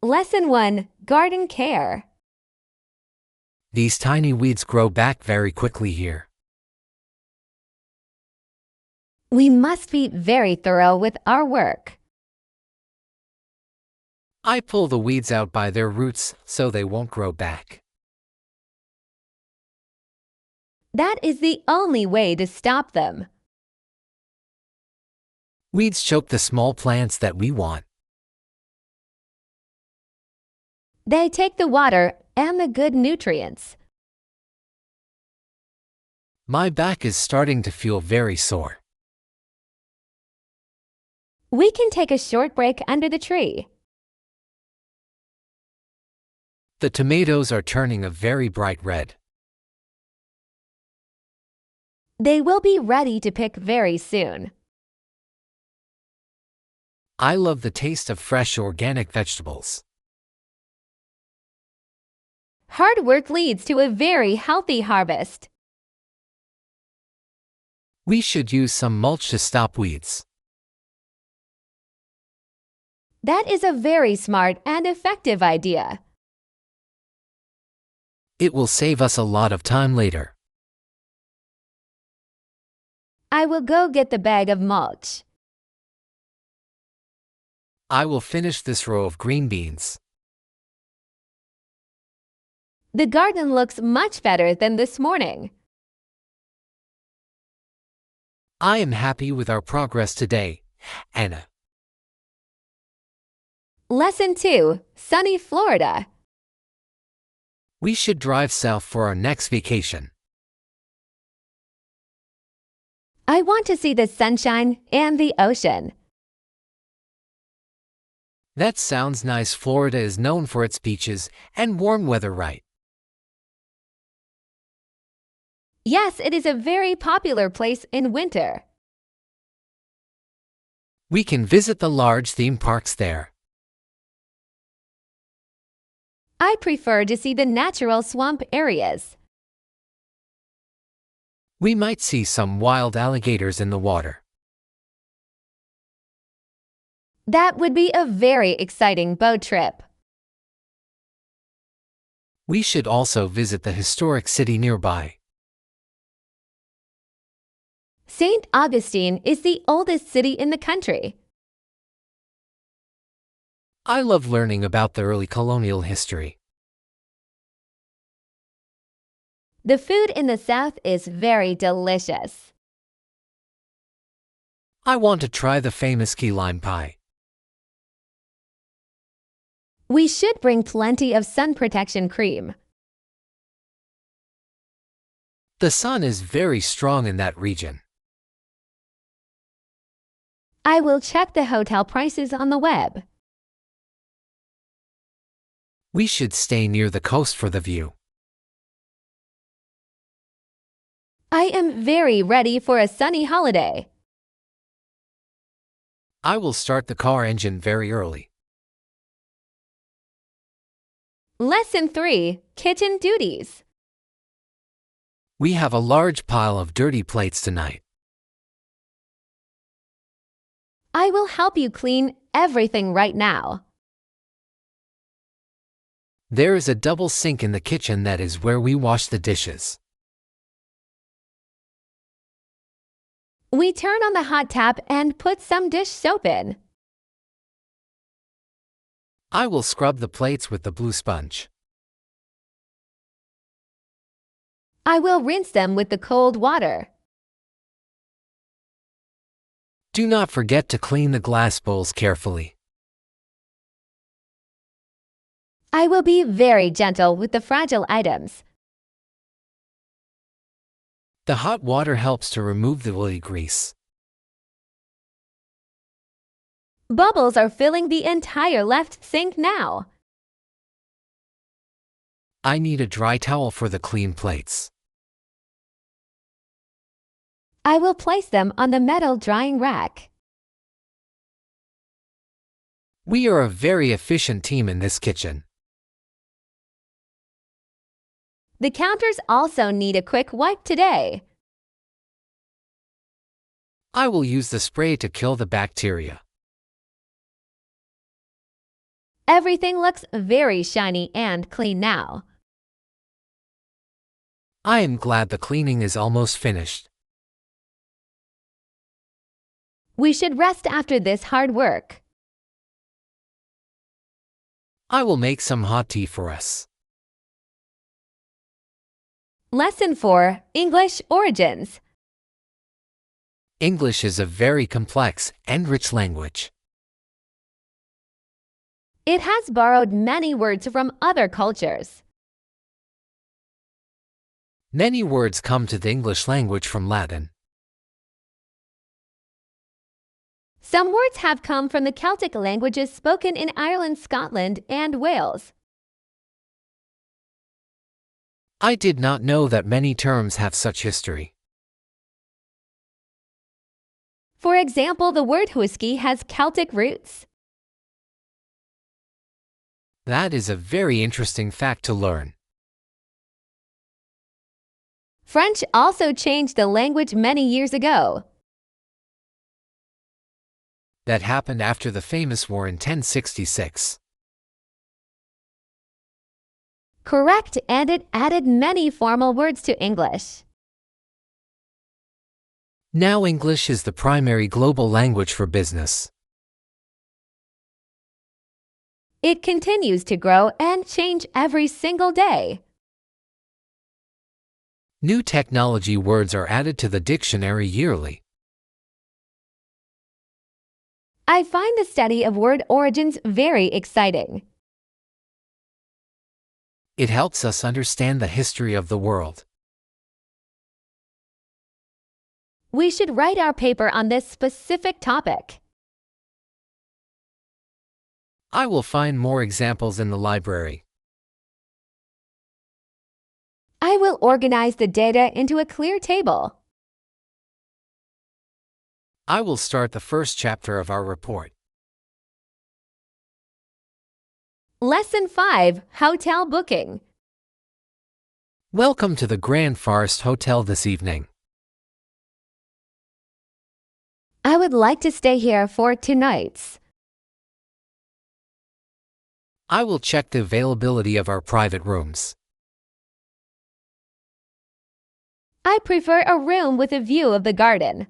Lesson 1. Garden Care. These tiny weeds grow back very quickly here. We must be very thorough with our work. I pull the weeds out by their roots so they won't grow back. That is the only way to stop them. Weeds choke the small plants that we want. They take the water and the good nutrients. My back is starting to feel very sore. We can take a short break under the tree. The tomatoes are turning a very bright red. They will be ready to pick very soon. I love the taste of fresh organic vegetables. Hard work leads to a very healthy harvest. We should use some mulch to stop weeds. That is a very smart and effective idea. It will save us a lot of time later. I will go get the bag of mulch. I will finish this row of green beans. The garden looks much better than this morning. I am happy with our progress today, Anna. Lesson 2. Sunny Florida. We should drive south for our next vacation. I want to see the sunshine and the ocean. That sounds nice. Florida is known for its beaches and warm weather, right? Yes, it is a very popular place in winter. We can visit the large theme parks there. I prefer to see the natural swamp areas. We might see some wild alligators in the water. That would be a very exciting boat trip. We should also visit the historic city nearby. St. Augustine is the oldest city in the country. I love learning about the early colonial history. The food in the South is very delicious. I want to try the famous key lime pie. We should bring plenty of sun protection cream. The sun is very strong in that region. I will check the hotel prices on the web. We should stay near the coast for the view. I am very ready for a sunny holiday. I will start the car engine very early. Lesson 3. Kitchen Duties. We have a large pile of dirty plates tonight. I will help you clean everything right now. There is a double sink in the kitchen. That is where we wash the dishes. We turn on the hot tap and put some dish soap in. I will scrub the plates with the blue sponge. I will rinse them with the cold water. Do not forget to clean the glass bowls carefully. I will be very gentle with the fragile items. The hot water helps to remove the oily grease. Bubbles are filling the entire left sink now. I need a dry towel for the clean plates. I will place them on the metal drying rack. We are a very efficient team in this kitchen. The counters also need a quick wipe today. I will use the spray to kill the bacteria. Everything looks very shiny and clean now. I am glad the cleaning is almost finished. We should rest after this hard work. I will make some hot tea for us. Lesson 4. English Origins. English is a very complex and rich language. It has borrowed many words from other cultures. Many words come to the English language from Latin. Some words have come from the Celtic languages spoken in Ireland, Scotland, and Wales. I did not know that many terms have such history. For example, the word whiskey has Celtic roots. That is a very interesting fact to learn. French also changed the language many years ago. That happened after the famous war in 1066. Correct, and it added many formal words to English. Now English is the primary global language for business. It continues to grow and change every single day. New technology words are added to the dictionary yearly. I find the study of word origins very exciting. It helps us understand the history of the world. We should write our paper on this specific topic. I will find more examples in the library. I will organize the data into a clear table. I will start the first chapter of our report. Lesson 5. Hotel Booking. Welcome to the Grand Forest Hotel this evening. I would like to stay here for 2 nights. I will check the availability of our private rooms. I prefer a room with a view of the garden.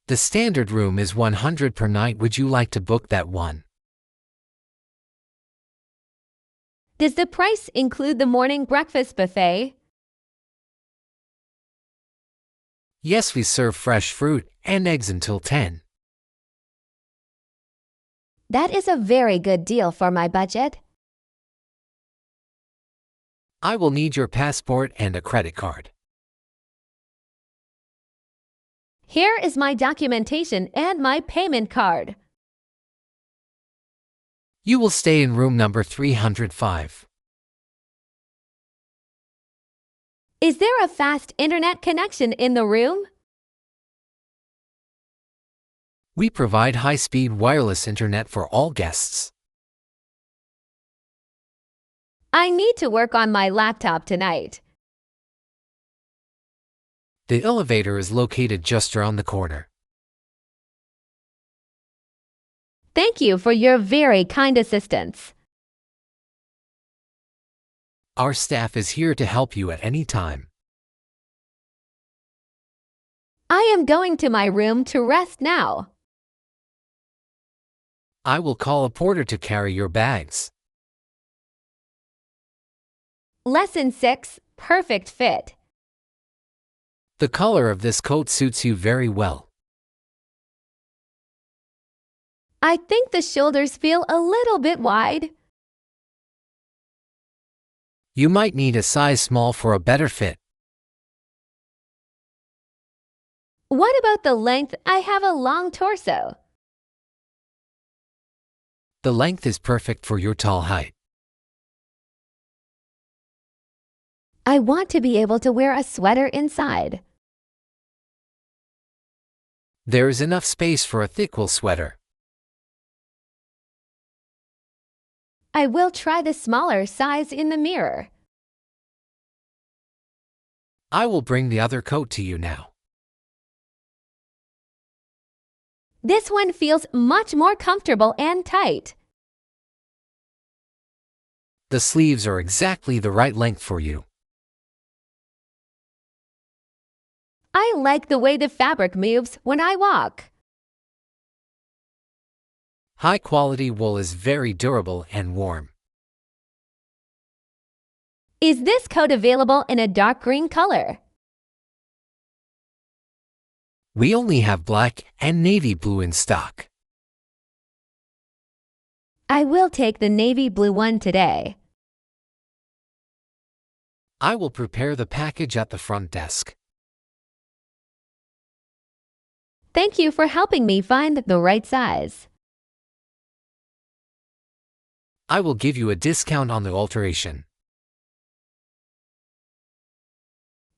The standard room is $100 per night. Would you like to book that one? Does the price include the morning breakfast buffet? Yes, we serve fresh fruit and eggs until 10. That is a very good deal for my budget. I will need your passport and a credit card. Here is my documentation and my payment card. You will stay in room number 305. Is there a fast internet connection in the room? We provide high-speed wireless internet for all guests. I need to work on my laptop tonight. The elevator is located just around the corner. Thank you for your very kind assistance. Our staff is here to help you at any time. I am going to my room to rest now. I will call a porter to carry your bags. Lesson 6. Perfect Fit. The color of this coat suits you very well. I think the shoulders feel a little bit wide. You might need a size small for a better fit. What about the length? I have a long torso. The length is perfect for your tall height. I want to be able to wear a sweater inside. There is enough space for a thick wool sweater. I will try the smaller size in the mirror. I will bring the other coat to you now. This one feels much more comfortable and tight. The sleeves are exactly the right length for you. I like the way the fabric moves when I walk. High-quality wool is very durable and warm. Is this coat available in a dark green color? We only have black and navy blue in stock. I will take the navy blue one today. I will prepare the package at the front desk. Thank you for helping me find the right size. I will give you a discount on the alteration.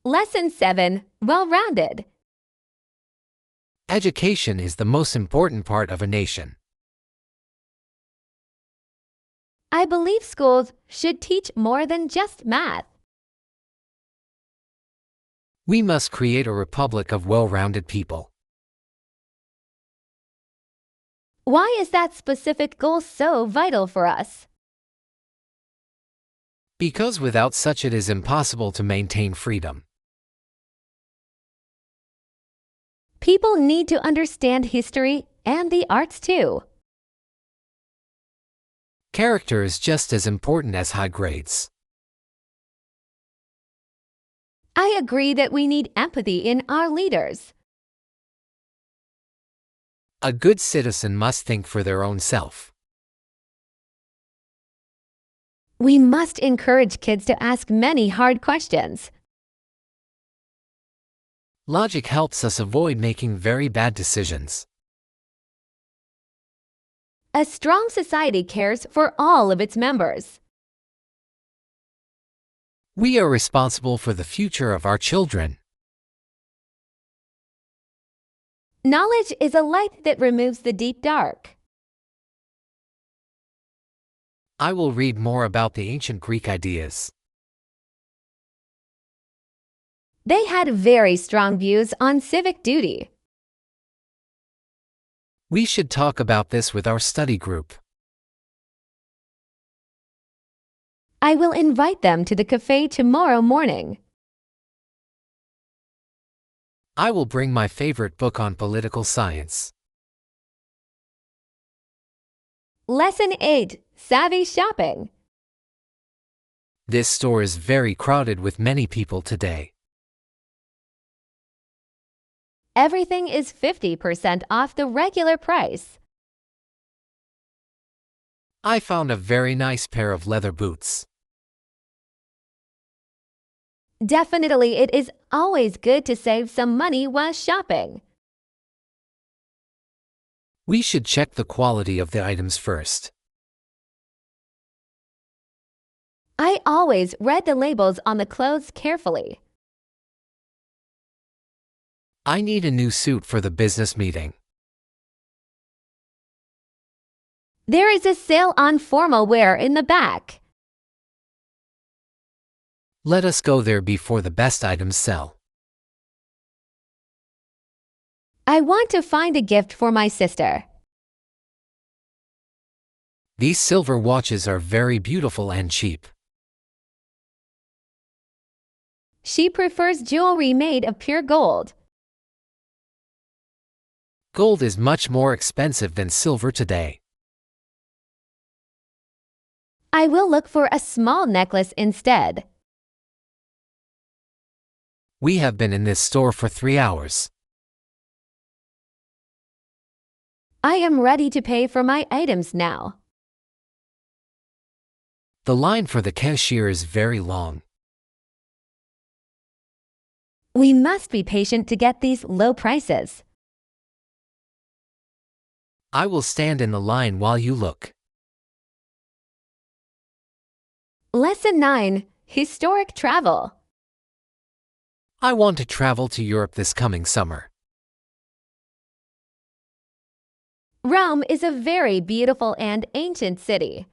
Lesson 7. Well-rounded. Education is the most important part of a nation. I believe schools should teach more than just math. We must create a republic of well-rounded people. Why is that specific goal so vital for us? Because without such it is impossible to maintain freedom. People need to understand history and the arts too. Character is just as important as high grades. I agree that we need empathy in our leaders. A good citizen must think for their own self. We must encourage kids to ask many hard questions. Logic helps us avoid making very bad decisions. A strong society cares for all of its members. We are responsible for the future of our children. Knowledge is a light that removes the deep dark. I will read more about the ancient Greek ideas. They had very strong views on civic duty. We should talk about this with our study group. I will invite them to the cafe tomorrow morning. I will bring my favorite book on political science. Lesson 8. Savvy shopping. This store is very crowded with many people today. Everything is 50% off the regular price. I found a very nice pair of leather boots. Definitely, it is always good to save some money while shopping. We should check the quality of the items first. I always read the labels on the clothes carefully. I need a new suit for the business meeting. There is a sale on formal wear in the back. Let us go there before the best items sell. I want to find a gift for my sister. These silver watches are very beautiful and cheap. She prefers jewelry made of pure gold. Gold is much more expensive than silver today. I will look for a small necklace instead. We have been in this store for 3 hours. I am ready to pay for my items now. The line for the cashier is very long. We must be patient to get these low prices. I will stand in the line while you look. Lesson 9. Historic travel. I want to travel to Europe this coming summer. Rome is a very beautiful and ancient city.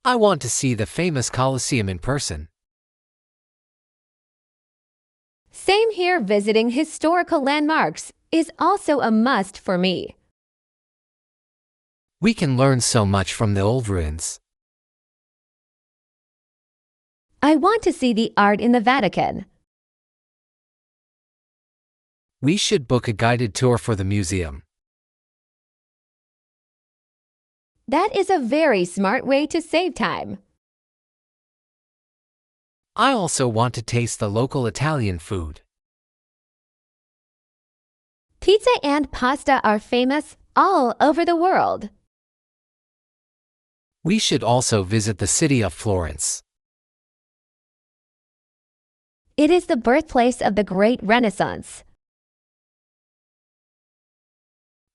I want to see the famous Colosseum in person. Same here, visiting historical landmarks is also a must for me. We can learn so much from the old ruins. I want to see the art in the Vatican. We should book a guided tour for the museum. That is a very smart way to save time. I also want to taste the local Italian food. Pizza and pasta are famous all over the world. We should also visit the city of Florence. It is the birthplace of the Great Renaissance.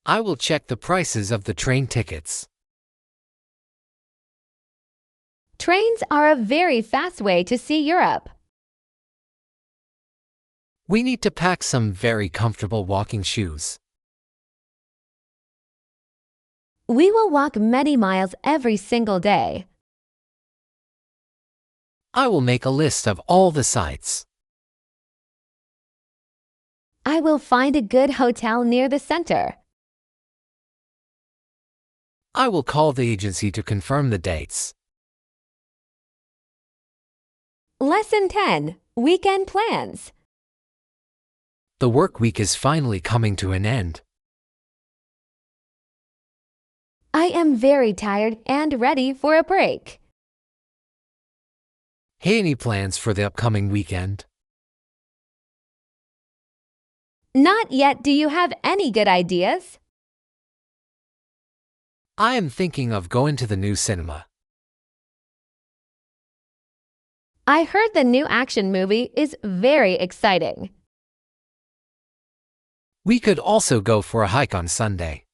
I will check the prices of the train tickets. Trains are a very fast way to see Europe. We need to pack some very comfortable walking shoes. We will walk many miles every single day. I will make a list of all the sites. I will find a good hotel near the center. I will call the agency to confirm the dates. Lesson 10. Weekend plans. The work week is finally coming to an end. I am very tired and ready for a break. Hey, any plans for the upcoming weekend? Not yet. Do you have any good ideas? I am thinking of going to the new cinema. I heard the new action movie is very exciting. We could also go for a hike on Sunday.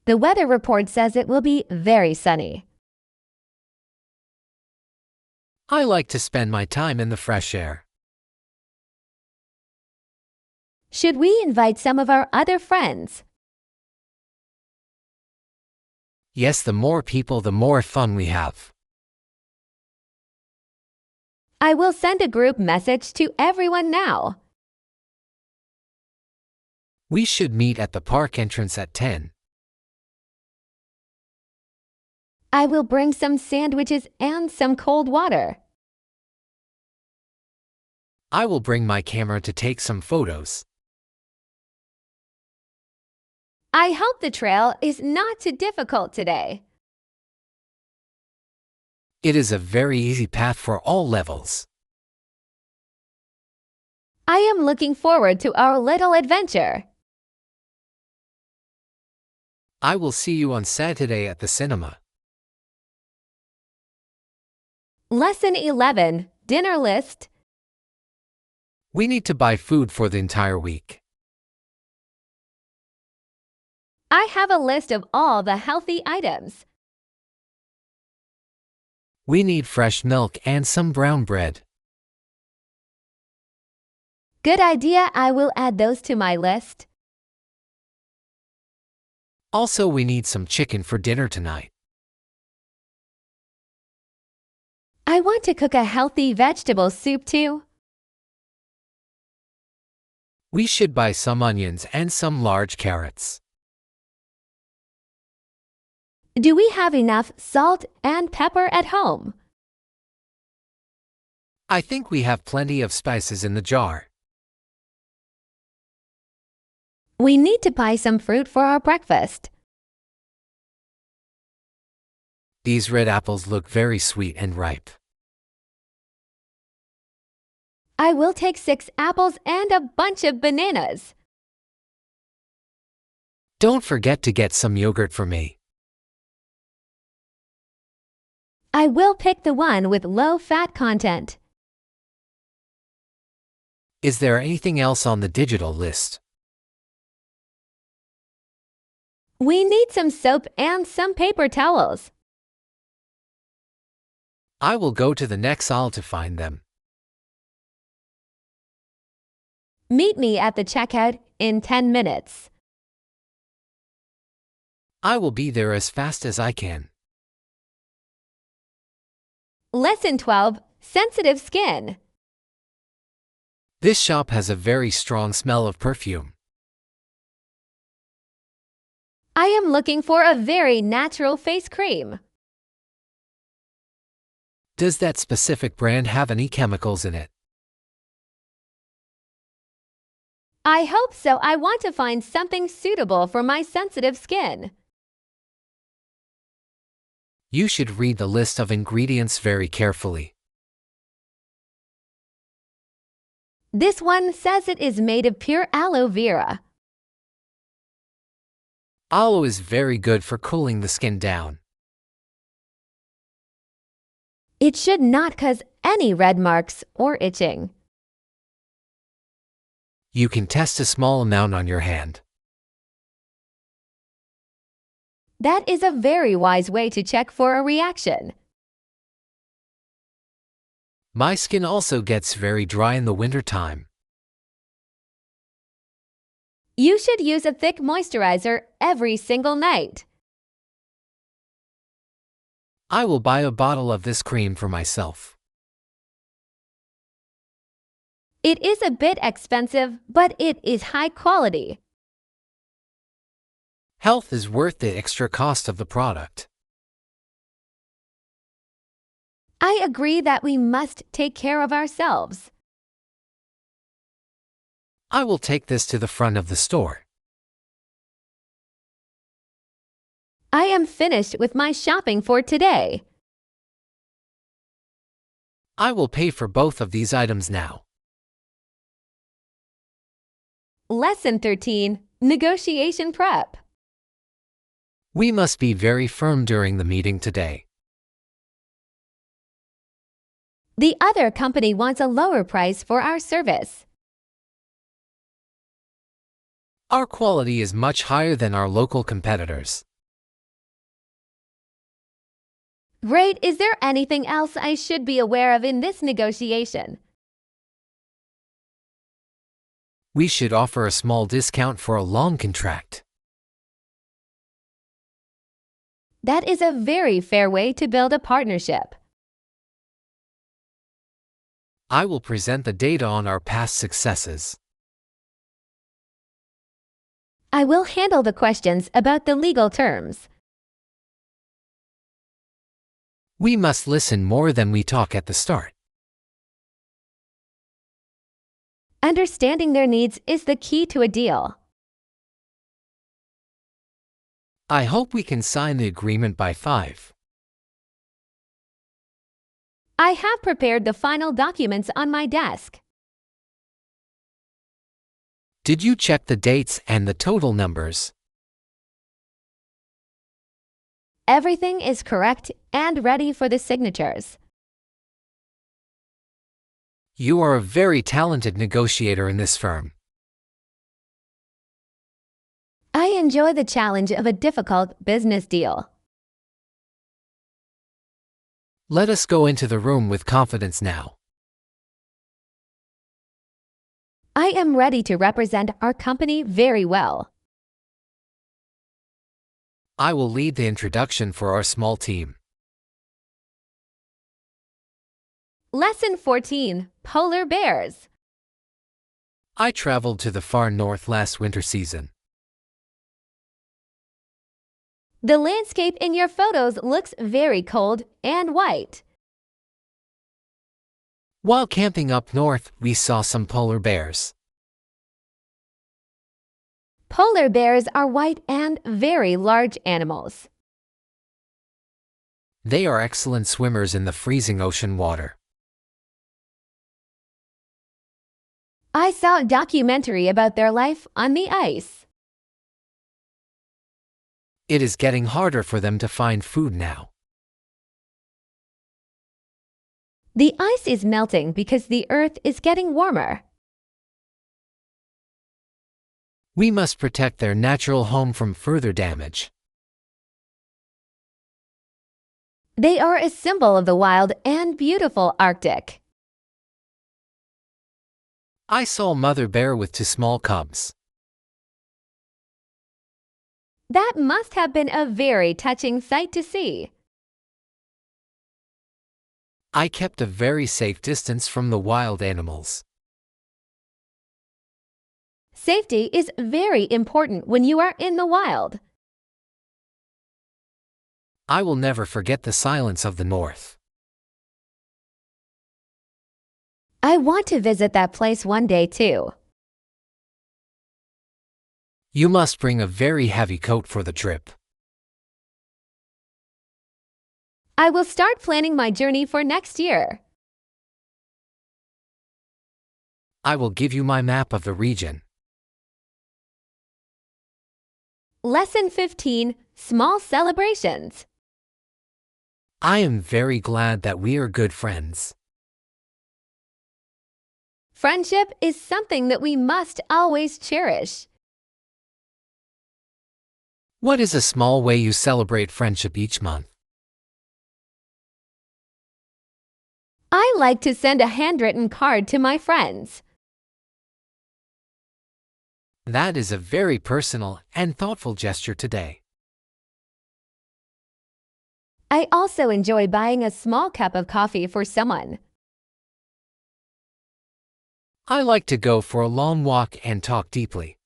The weather report says it will be very sunny. I like to spend my time in the fresh air. Should we invite some of our other friends? Yes, the more people, the more fun we have. I will send a group message to everyone now. We should meet at the park entrance at 10. I will bring some sandwiches and some cold water. I will bring my camera to take some photos. I hope the trail is not too difficult today. It is a very easy path for all levels. I am looking forward to our little adventure. I will see you on Saturday at the cinema. Lesson 11. Dinner list. We need to buy food for the entire week. I have a list of all the healthy items. We need fresh milk and some brown bread. Good idea. I will add those to my list. Also, we need some chicken for dinner tonight. I want to cook a healthy vegetable soup too. We should buy some onions and some large carrots. Do we have enough salt and pepper at home? I think we have plenty of spices in the jar. We need to buy some fruit for our breakfast. These red apples look very sweet and ripe. I will take 6 apples and a bunch of bananas. Don't forget to get some yogurt for me. I will pick the one with low fat content. Is there anything else on the digital list? We need some soap and some paper towels. I will go to the next aisle to find them. Meet me at the checkout in 10 minutes. I will be there as fast as I can. Lesson 12. Sensitive skin. This shop has a very strong smell of perfume. I am looking for a very natural face cream. Does that specific brand have any chemicals in it? I hope so. I want to find something suitable for my sensitive skin. You should read the list of ingredients very carefully. This one says it is made of pure aloe vera. Aloe is very good for cooling the skin down. It should not cause any red marks or itching. You can test a small amount on your hand. That is a very wise way to check for a reaction. My skin also gets very dry in the wintertime. You should use a thick moisturizer every single night. I will buy a bottle of this cream for myself. It is a bit expensive, but it is high quality. Health is worth the extra cost of the product. I agree that we must take care of ourselves. I will take this to the front of the store. I am finished with my shopping for today. I will pay for both of these items now. Lesson 13. Negotiation Prep. We must be very firm during the meeting today. The other company wants a lower price for our service. Our quality is much higher than our local competitors. Great. Is there anything else I should be aware of in this negotiation? We should offer a small discount for a long contract. That is a very fair way to build a partnership. I will present the data on our past successes. I will handle the questions about the legal terms. We must listen more than we talk at the start. Understanding their needs is the key to a deal. I hope we can sign the agreement by 5. I have prepared the final documents on my desk. Did you check the dates and the total numbers? Everything is correct and ready for the signatures. You are a very talented negotiator in this firm. I enjoy the challenge of a difficult business deal. Let us go into the room with confidence now. I am ready to represent our company very well. I will lead the introduction for our small team. Lesson 14. Polar Bears. I traveled to the far north last winter season. The landscape in your photos looks very cold and white. While camping up north, we saw some polar bears. Polar bears are white and very large animals. They are excellent swimmers in the freezing ocean water. I saw a documentary about their life on the ice. It is getting harder for them to find food now. The ice is melting because the earth is getting warmer. We must protect their natural home from further damage. They are a symbol of the wild and beautiful Arctic. I saw a mother bear with 2 small cubs. That must have been a very touching sight to see. I kept a very safe distance from the wild animals. Safety is very important when you are in the wild. I will never forget the silence of the North. I want to visit that place one day too. You must bring a very heavy coat for the trip. I will start planning my journey for next year. I will give you my map of the region. Lesson 15, Small Celebrations. I am very glad that we are good friends. Friendship is something that we must always cherish. What is a small way you celebrate friendship each month? I like to send a handwritten card to my friends. That is a very personal and thoughtful gesture today. I also enjoy buying a small cup of coffee for someone. I like to go for a long walk and talk deeply.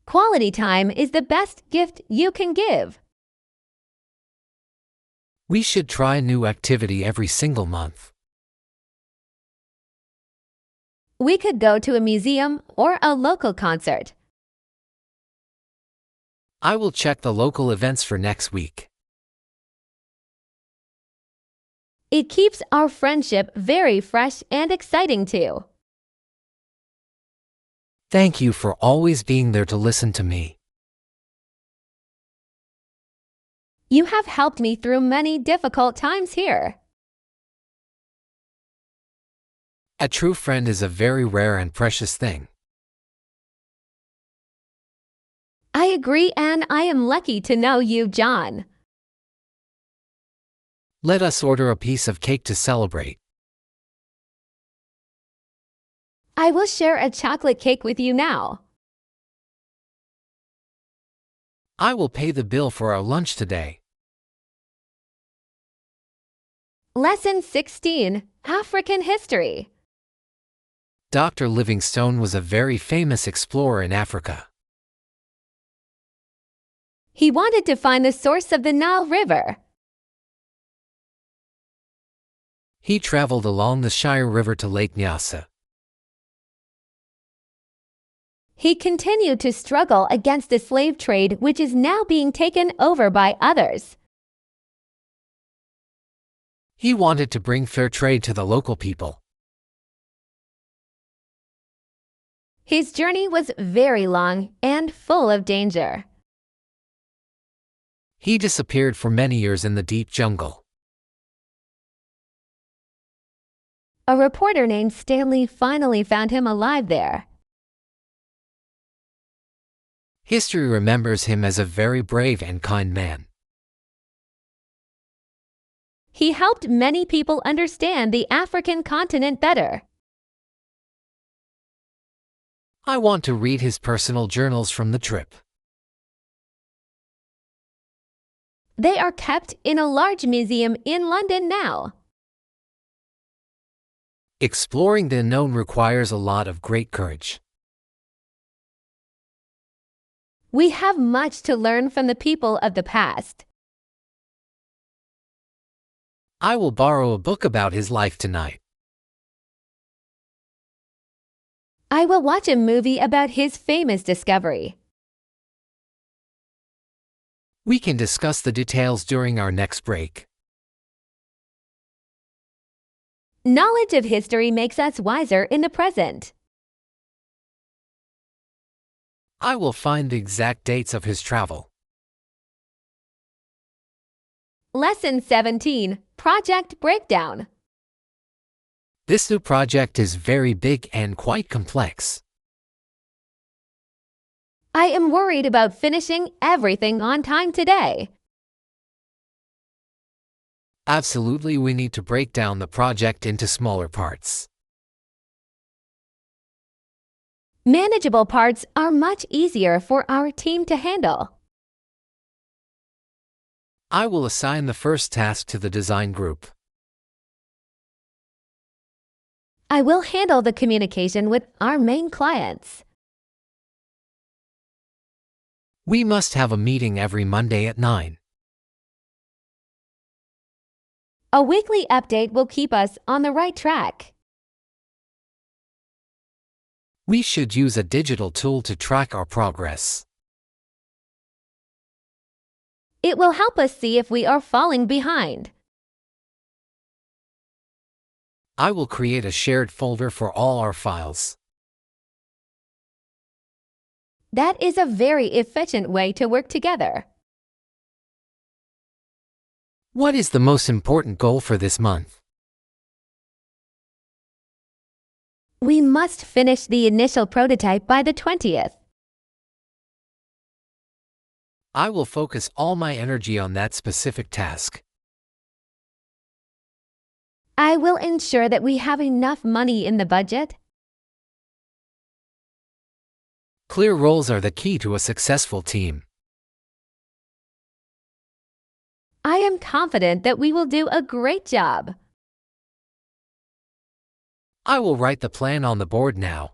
Quality time is the best gift you can give. We should try a new activity every single month. We could go to a museum or a local concert. I will check the local events for next week. It keeps our friendship very fresh and exciting too. Thank you for always being there to listen to me. You have helped me through many difficult times here. A true friend is a very rare and precious thing. I agree, and I am lucky to know you, John. Let us order a piece of cake to celebrate. I will share a chocolate cake with you now. I will pay the bill for our lunch today. Lesson 16, African History. Dr. Livingstone was a very famous explorer in Africa. He wanted to find the source of the Nile River. He traveled along the Shire River to Lake Nyasa. He continued to struggle against the slave trade, which is now being taken over by others. He wanted to bring fair trade to the local people. His journey was very long and full of danger. He disappeared for many years in the deep jungle. A reporter named Stanley finally found him alive there. History remembers him as a very brave and kind man. He helped many people understand the African continent better. I want to read his personal journals from the trip. They are kept in a large museum in London now. Exploring the unknown requires a lot of great courage. We have much to learn from the people of the past. I will borrow a book about his life tonight. I will watch a movie about his famous discovery. We can discuss the details during our next break. Knowledge of history makes us wiser in the present. I will find the exact dates of his travel. Lesson 17, Project Breakdown. This new project is very big and quite complex. I am worried about finishing everything on time today. Absolutely, we need to break down the project into smaller parts. Manageable parts are much easier for our team to handle. I will assign the first task to the design group. I will handle the communication with our main clients. We must have a meeting every Monday at 9. A weekly update will keep us on the right track. We should use a digital tool to track our progress. It will help us see if we are falling behind. I will create a shared folder for all our files. That is a very efficient way to work together. What is the most important goal for this month? We must finish the initial prototype by the 20th. I will focus all my energy on that specific task. I will ensure that we have enough money in the budget. Clear roles are the key to a successful team. I am confident that we will do a great job. I will write the plan on the board now.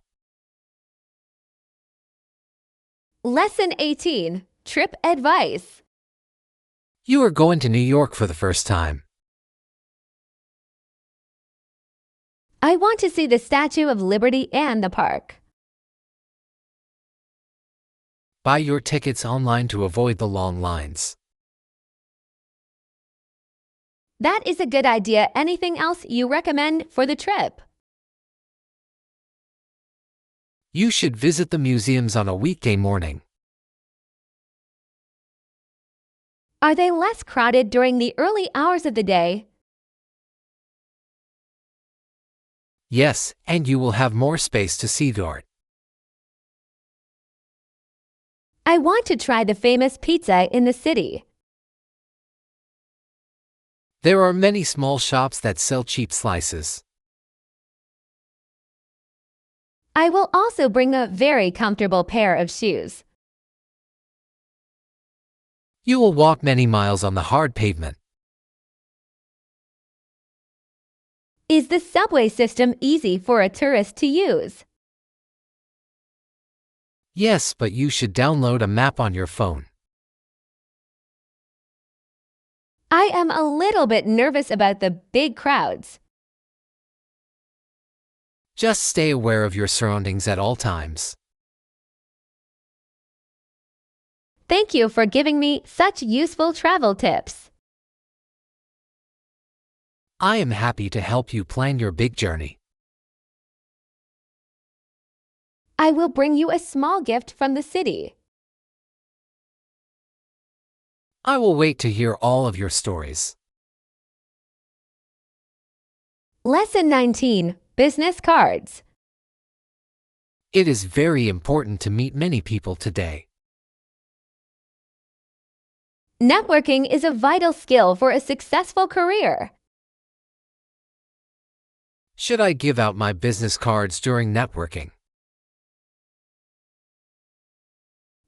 Lesson 18. Trip Advice. You are going to New York for the first time. I want to see the Statue of Liberty and the park. Buy your tickets online to avoid the long lines. That is a good idea. Anything else you recommend for the trip? You should visit the museums on a weekday morning. Are they less crowded during the early hours of the day? Yes, and you will have more space to see the art. I want to try the famous pizza in the city. There are many small shops that sell cheap slices. I will also bring a very comfortable pair of shoes. You will walk many miles on the hard pavement. Is the subway system easy for a tourist to use? Yes, but you should download a map on your phone. I am a little bit nervous about the big crowds. Just stay aware of your surroundings at all times. Thank you for giving me such useful travel tips. I am happy to help you plan your big journey. I will bring you a small gift from the city. I will wait to hear all of your stories. Lesson 19. Business cards. It is very important to meet many people today. Networking is a vital skill for a successful career. Should I give out my business cards during networking?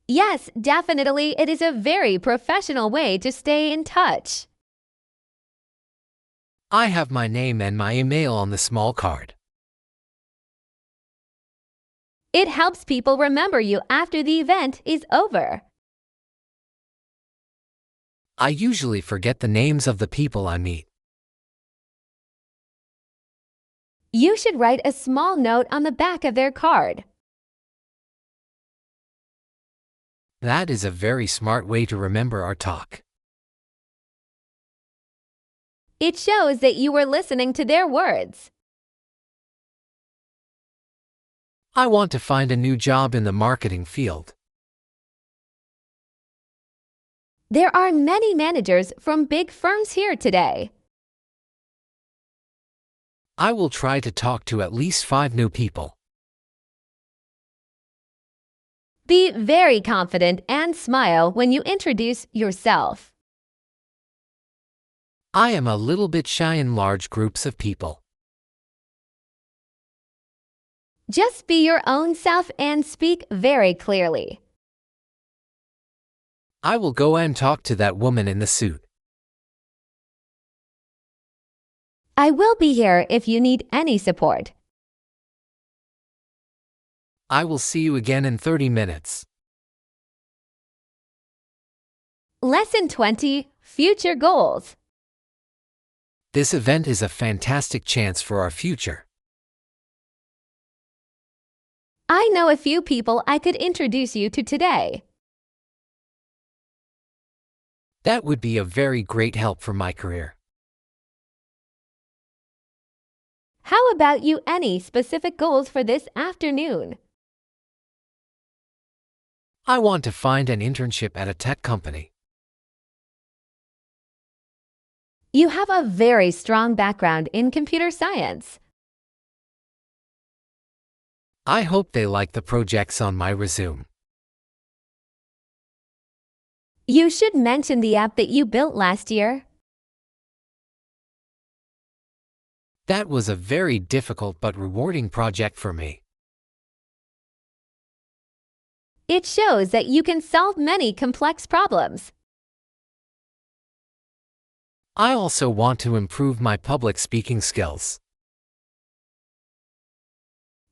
Yes, definitely, it is a very professional way to stay in touch. I have my name and my email on the small card. It helps people remember you after the event is over. I usually forget the names of the people I meet. You should write a small note on the back of their card. That is a very smart way to remember our talk. It shows that you were listening to their words. I want to find a new job in the marketing field. There are many managers from big firms here today. I will try to talk to at least 5 new people. Be very confident and smile when you introduce yourself. I am a little bit shy in large groups of people. Just be your own self and speak very clearly. I will go and talk to that woman in the suit. I will be here if you need any support. I will see you again in 30 minutes. Lesson 20, Future Goals. This event is a fantastic chance for our future. I know a few people I could introduce you to today. That would be a very great help for my career. How about you? Any specific goals for this afternoon? I want to find an internship at a tech company. You have a very strong background in computer science. I hope they like the projects on my resume. You should mention the app that you built last year. That was a very difficult but rewarding project for me. It shows that you can solve many complex problems. I also want to improve my public speaking skills.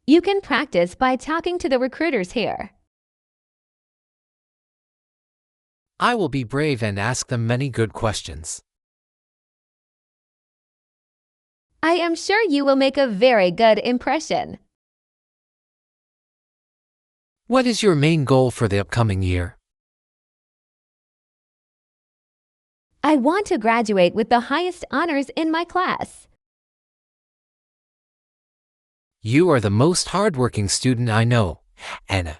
You can practice by talking to the recruiters here. I will be brave and ask them many good questions. I am sure you will make a very good impression. What is your main goal for the upcoming year? I want to graduate with the highest honors in my class. You are the most hardworking student I know, Anna.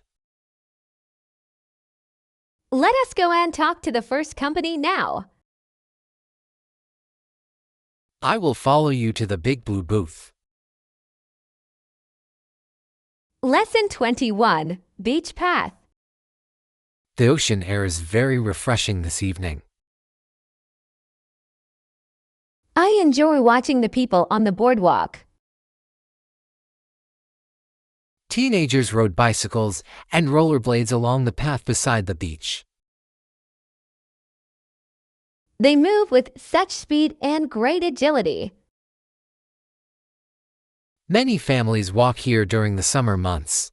Let us go and talk to the first company now. I will follow you to the big blue booth. Lesson 21, Beach Path. The ocean air is very refreshing this evening. I enjoy watching the people on the boardwalk. Teenagers rode bicycles and rollerblades along the path beside the beach. They move with such speed and great agility. Many families walk here during the summer months.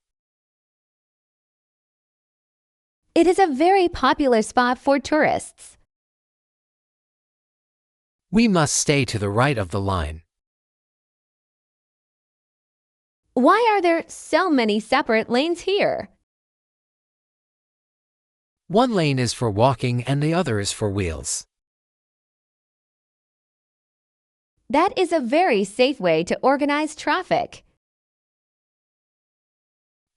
It is a very popular spot for tourists. We must stay to the right of the line. Why are there so many separate lanes here? One lane is for walking and the other is for wheels. That is a very safe way to organize traffic.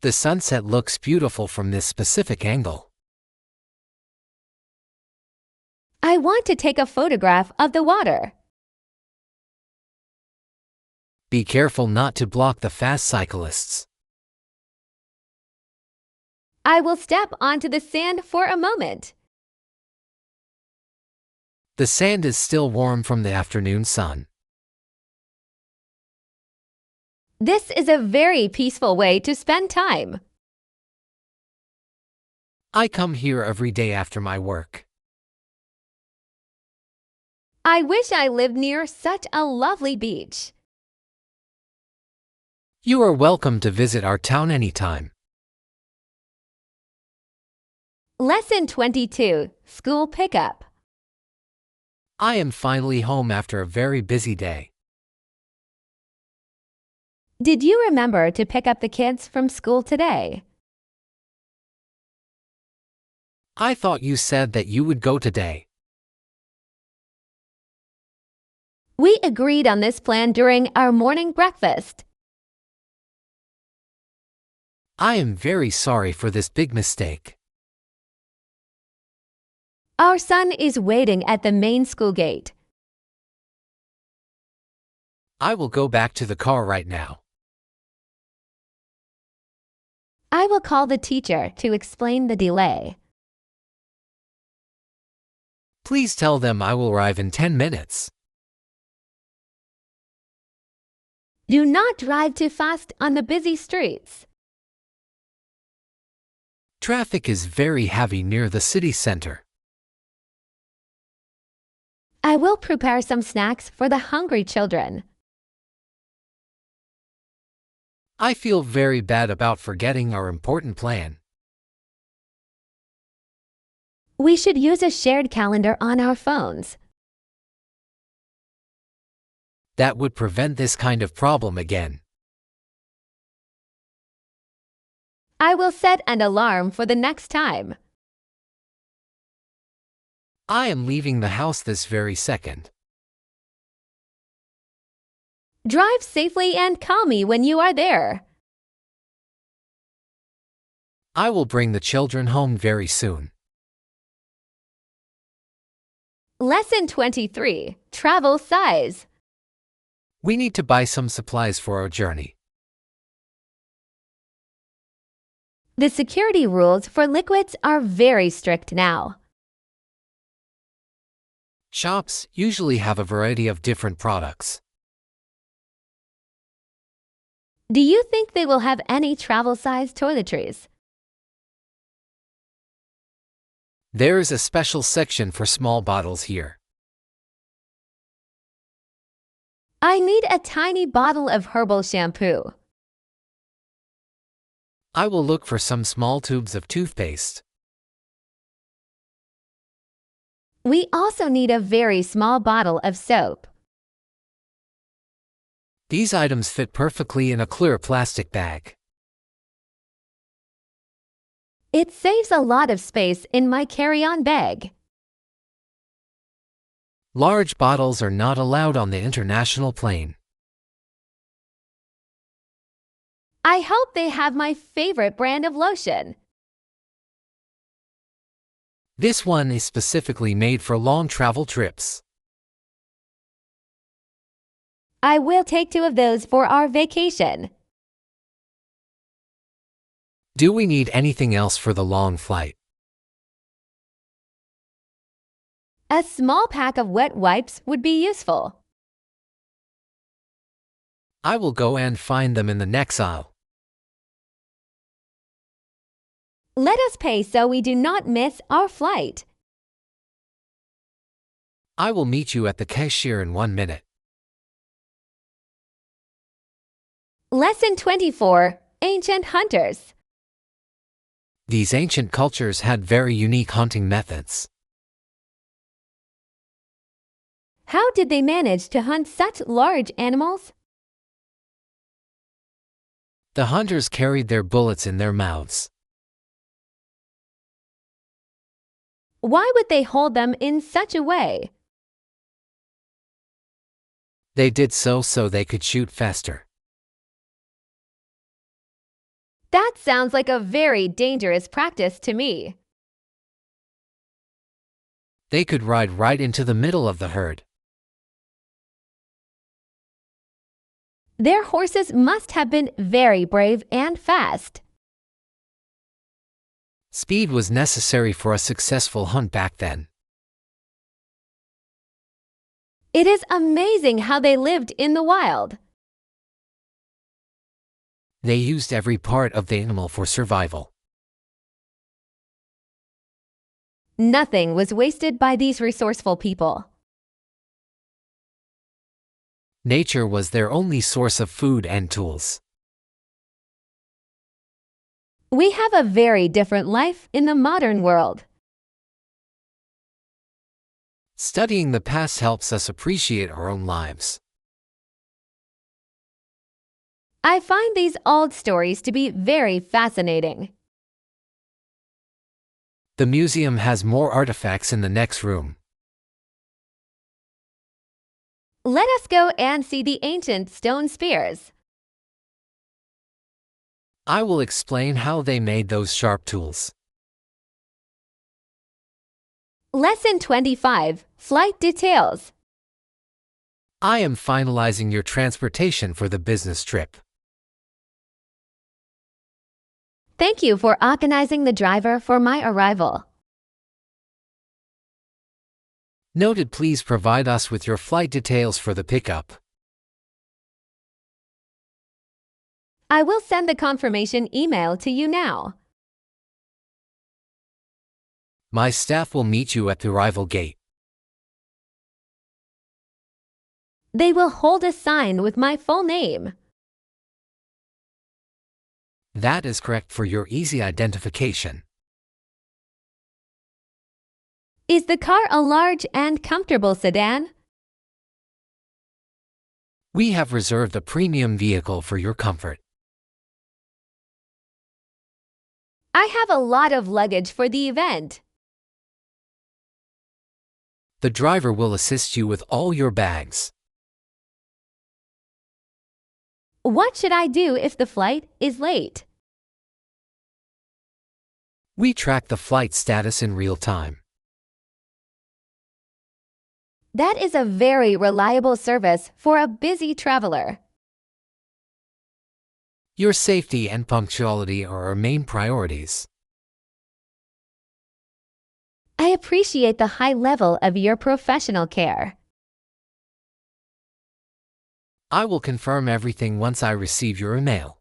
The sunset looks beautiful from this specific angle. I want to take a photograph of the water. Be careful not to block the fast cyclists. I will step onto the sand for a moment. The sand is still warm from the afternoon sun. This is a very peaceful way to spend time. I come here every day after my work. I wish I lived near such a lovely beach. You are welcome to visit our town anytime. Lesson 22, School Pickup. I am finally home after a very busy day. Did you remember to pick up the kids from school today? I thought you said that you would go today. We agreed on this plan during our morning breakfast. I am very sorry for this big mistake. Our son is waiting at the main school gate. I will go back to the car right now. I will call the teacher to explain the delay. Please tell them I will arrive in 10 minutes. Do not drive too fast on the busy streets. Traffic is very heavy near the city center. I will prepare some snacks for the hungry children. I feel very bad about forgetting our important plan. We should use a shared calendar on our phones. That would prevent this kind of problem again. I will set an alarm for the next time. I am leaving the house this very second. Drive safely and call me when you are there. I will bring the children home very soon. Lesson 23. Travel size. We need to buy some supplies for our journey. The security rules for liquids are very strict now. Shops usually have a variety of different products. Do you think they will have any travel-size toiletries? There is a special section for small bottles here. I need a tiny bottle of herbal shampoo. I will look for some small tubes of toothpaste. We also need a very small bottle of soap. These items fit perfectly in a clear plastic bag. It saves a lot of space in my carry-on bag. Large bottles are not allowed on the international plane. I hope they have my favorite brand of lotion. This one is specifically made for long travel trips. I will take 2 of those for our vacation. Do we need anything else for the long flight? A small pack of wet wipes would be useful. I will go and find them in the next aisle. Let us pay so we do not miss our flight. I will meet you at the cashier in 1 minute. Lesson 24. Ancient hunters. These ancient cultures had very unique hunting methods. How did they manage to hunt such large animals? The hunters carried their bullets in their mouths. Why would they hold them in such a way? They did so they could shoot faster. That sounds like a very dangerous practice to me. They could ride right into the middle of the herd. Their horses must have been very brave and fast. Speed was necessary for a successful hunt back then. It is amazing how they lived in the wild. They used every part of the animal for survival. Nothing was wasted by these resourceful people. Nature was their only source of food and tools. We have a very different life in the modern world. Studying the past helps us appreciate our own lives. I find these old stories to be very fascinating. The museum has more artifacts in the next room. Let us go and see the ancient stone spears. I will explain how they made those sharp tools. Lesson 25. Flight details. I am finalizing your transportation for the business trip. Thank you for organizing the driver for my arrival. Noted, please provide us with your flight details for the pickup. I will send the confirmation email to you now. My staff will meet you at the arrival gate. They will hold a sign with my full name. That is correct for your easy identification. Is the car a large and comfortable sedan? We have reserved a premium vehicle for your comfort. I have a lot of luggage for the event. The driver will assist you with all your bags. What should I do if the flight is late? We track the flight status in real time. That is a very reliable service for a busy traveler. Your safety and punctuality are our main priorities. I appreciate the high level of your professional care. I will confirm everything once I receive your email.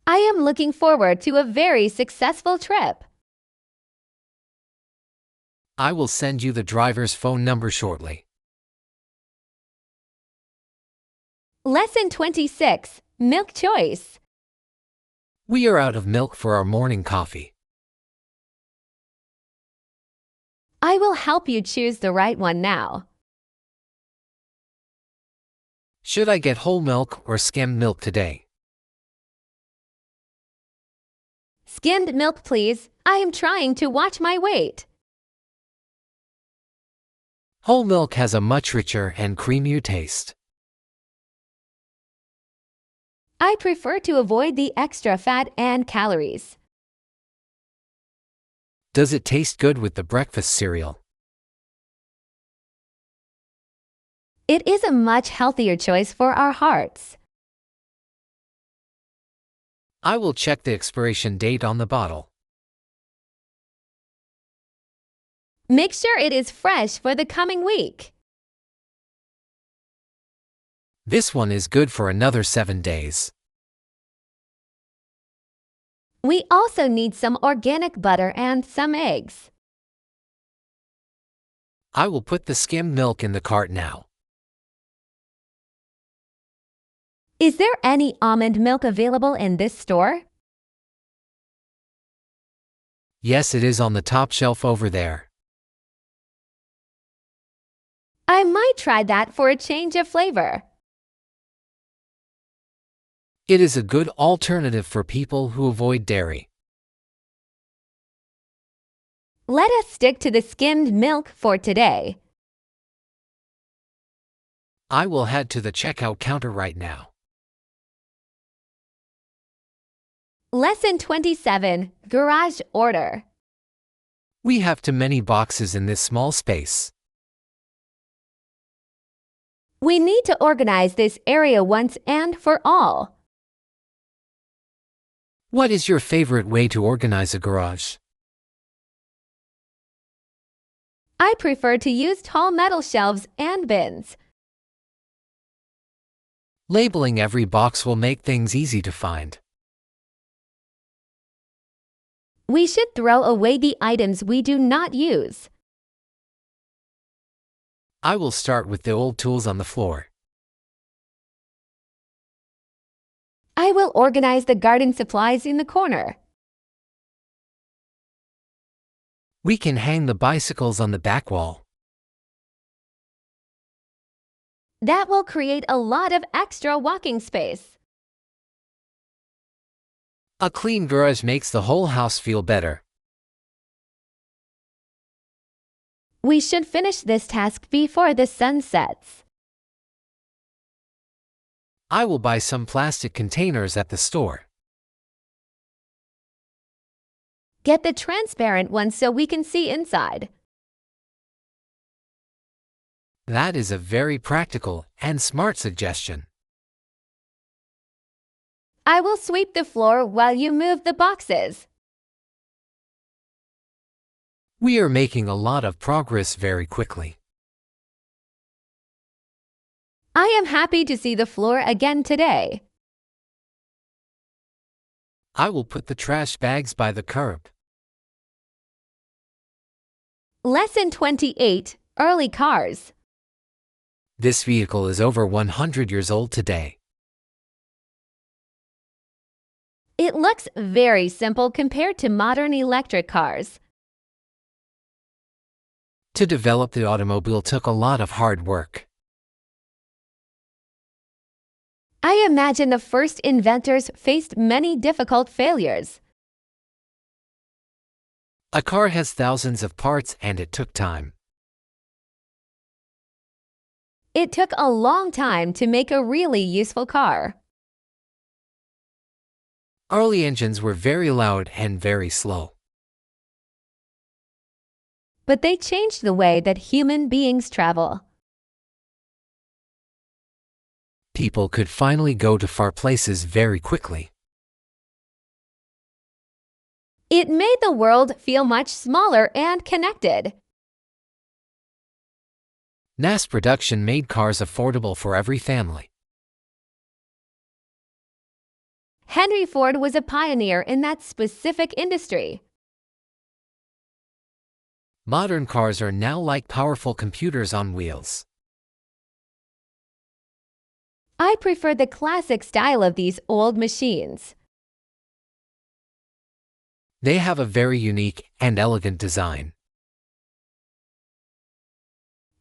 I am looking forward to a very successful trip. I will send you the driver's phone number shortly. Lesson 26, Milk Choice. We are out of milk for our morning coffee. I will help you choose the right one now. Should I get whole milk or skimmed milk today? Skimmed milk, please. I am trying to watch my weight. Whole milk has a much richer and creamier taste. I prefer to avoid the extra fat and calories. Does it taste good with the breakfast cereal? It is a much healthier choice for our hearts. I will check the expiration date on the bottle. Make sure it is fresh for the coming week. This one is good for another 7 days. We also need some organic butter and some eggs. I will put the skimmed milk in the cart now. Is there any almond milk available in this store? Yes, it is on the top shelf over there. I might try that for a change of flavor. It is a good alternative for people who avoid dairy. Let us stick to the skimmed milk for today. I will head to the checkout counter right now. Lesson 27, Garage Order. We have too many boxes in this small space. We need to organize this area once and for all. What is your favorite way to organize a garage? I prefer to use tall metal shelves and bins. Labeling every box will make things easy to find. We should throw away the items we do not use. I will start with the old tools on the floor. I will organize the garden supplies in the corner. We can hang the bicycles on the back wall. That will create a lot of extra walking space. A clean garage makes the whole house feel better. We should finish this task before the sun sets. I will buy some plastic containers at the store. Get the transparent ones so we can see inside. That is a very practical and smart suggestion. I will sweep the floor while you move the boxes. We are making a lot of progress very quickly. I am happy to see the floor again today. I will put the trash bags by the curb. Lesson 28, Early Cars. This vehicle is over 100 years old today. It looks very simple compared to modern electric cars. To develop the automobile took a lot of hard work. I imagine the first inventors faced many difficult failures. A car has thousands of parts and it took time. It took a long time to make a really useful car. Early engines were very loud and very slow. But they changed the way that human beings travel. People could finally go to far places very quickly. It made the world feel much smaller and connected. Mass production made cars affordable for every family. Henry Ford was a pioneer in that specific industry. Modern cars are now like powerful computers on wheels. I prefer the classic style of these old machines. They have a very unique and elegant design.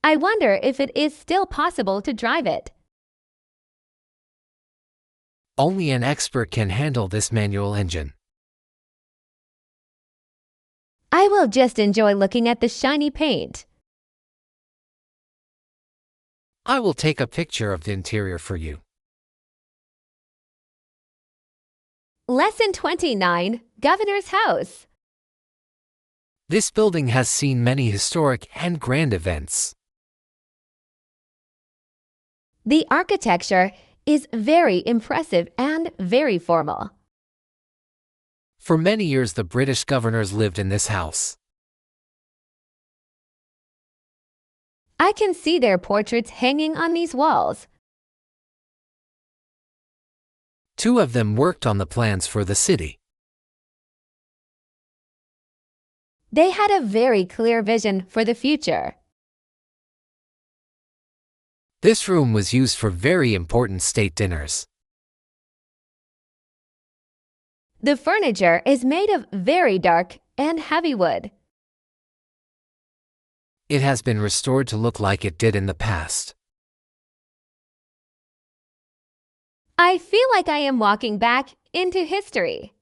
I wonder if it is still possible to drive it. Only an expert can handle this manual engine. I will just enjoy looking at the shiny paint. I will take a picture of the interior for you. Lesson 29, Governor's House. This building has seen many historic and grand events. The architecture is very impressive and very formal. For many years, the British governors lived in this house. I can see their portraits hanging on these walls. Two of them worked on the plans for the city. They had a very clear vision for the future. This room was used for very important state dinners. The furniture is made of very dark and heavy wood. It has been restored to look like it did in the past. I feel like I am walking back into history.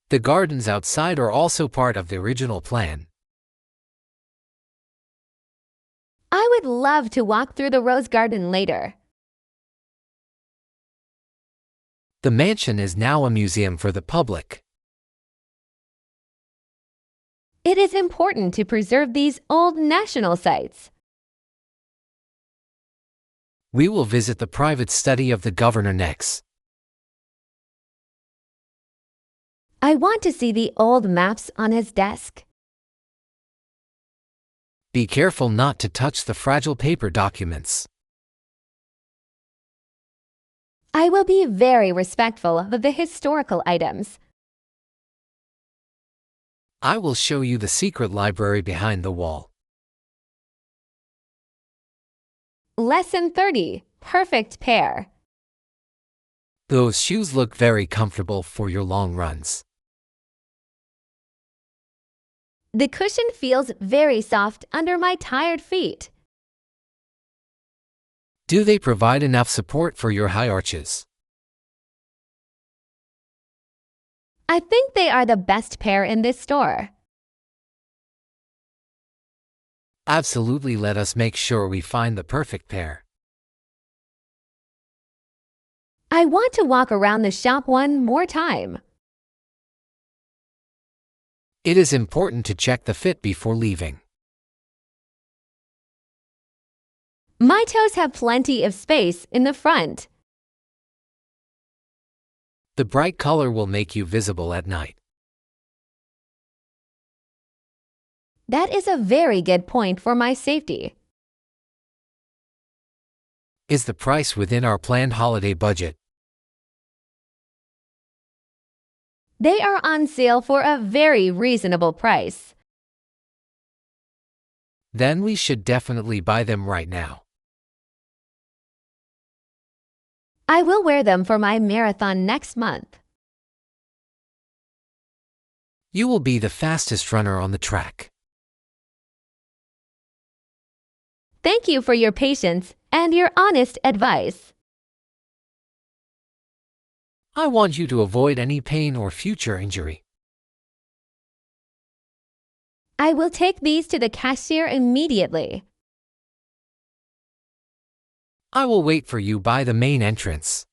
The gardens outside are also part of the original plan. I would love to walk through the rose garden later. The mansion is now a museum for the public. It is important to preserve these old national sites. We will visit the private study of the governor next. I want to see the old maps on his desk. Be careful not to touch the fragile paper documents. I will be very respectful of the historical items. I will show you the secret library behind the wall. Lesson 30, Perfect Pair. Those shoes look very comfortable for your long runs. The cushion feels very soft under my tired feet. Do they provide enough support for your high arches? I think they are the best pair in this store. Absolutely, let us make sure we find the perfect pair. I want to walk around the shop one more time. It is important to check the fit before leaving. My toes have plenty of space in the front. The bright color will make you visible at night. That is a very good point for my safety. Is the price within our planned holiday budget? They are on sale for a very reasonable price. Then we should definitely buy them right now. I will wear them for my marathon next month. You will be the fastest runner on the track. Thank you for your patience and your honest advice. I want you to avoid any pain or future injury. I will take these to the cashier immediately. I will wait for you by the main entrance.